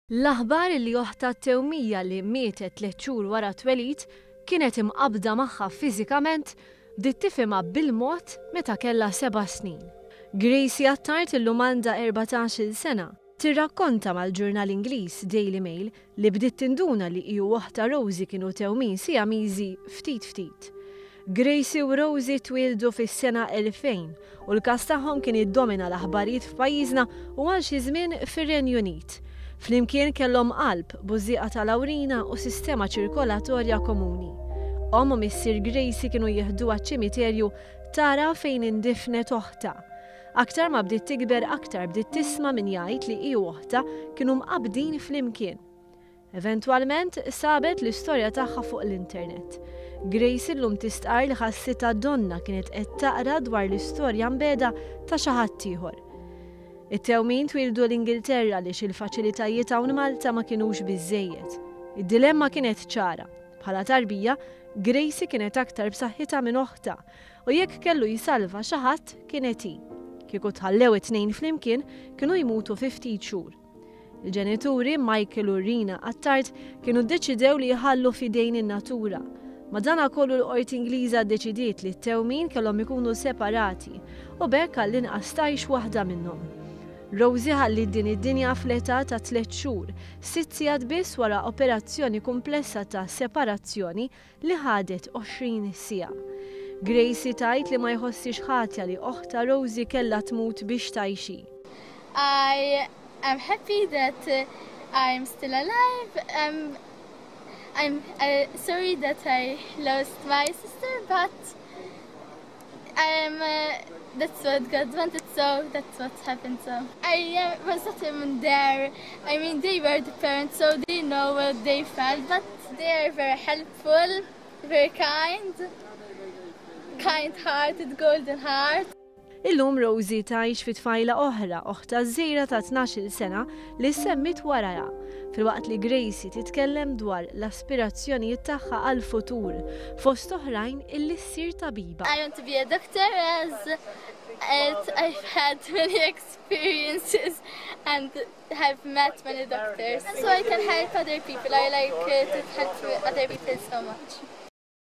L-aħbar li oħta t-tewmija li mietet 3 xhur wara twelid kienet imqabda magħha fiżikament bdiet tifhimha bil-mod meta kellha 7 snin. Gracie Attard illum għandha 14-il sena tirrakkonta mal-ġurnal Ingliż Daily Mail li bdiet tinduna li hi u oħta Rosie kienu tewmin siamiżi ftit ftit. Gracie u Rosie twieldu fis-sena 2000 u l-każ tagħhom kien iddomina l-aħbarijiet f'pajjiżna u għal xi żmien fir-Renju Unit. Flimkien kellhom qalb, bużieqa tal-awrina u sistema ċirkolatorja komuni. U missier Gracie kienu jieħduha ċ-ċimiterju tara fejn indifnet oħta. Aktar ma bdiet tikber aktar bdiet tisma' min jgħid li hi u oħta kienu mqabdin flimkien. Eventwalment sabet l-istorja tagħha fuq l-internet. Gracie llum tistqar li ħassitha donna kienet qed taqra dwar l-istorja mbeda ta' xi ħadd ieħor. It-tewmin twildu l-Ingilterra li il-faċilitajiet hawn Malta ma kinux biżżejjed. Id-dilemma kienet ċara. Bħala tarbija, Gracie kienet aktar b'saħħitha minn oħta u jekk kellu jisalva xi ħadd kienet hi. Kieku tħallew it-tnejn flimkien kienu jmutu fi ftit xhur. Il-ġenituri Michael u Rina Attard kienu ddeċidew li jħallu f'idejn in-natura. Madankollu l-Qorti Ingliża ddeċidiet li t-tewmin kellhom ikunu separati u bekk għall-inqas tgħix waħda minnhom. Rosie ħallit din id-dinja fl-età ta' 3 xhur, 6 sigħat biss wara operazzjoni komplessa ta' separazzjoni li ħadet 20 siegħa. Gracie tgħid li ma jħossix ħatja li oħta Rosie kellha tmut biex tgħixi. I am happy that I'm still alive. I'm sorry that I lost my sister, but that's what God wanted, so that's what happened. So I was not even there. I mean, they were the parents, so they know what they felt, but they are very helpful, very kind-hearted, golden heart. Illum Rosie tgħix fi tfajla oħra, oħta żgħira ta' 12-il sena li semmit waraha, filwaqt li Gracie titkellem dwar l-aspirazzjonijiet tagħha għall-futur, fost oħrajn illi ssir tabiba. I want to be a doctor as I've had many experiences and have met many doctors, so I can help other people. I like to help other people so much.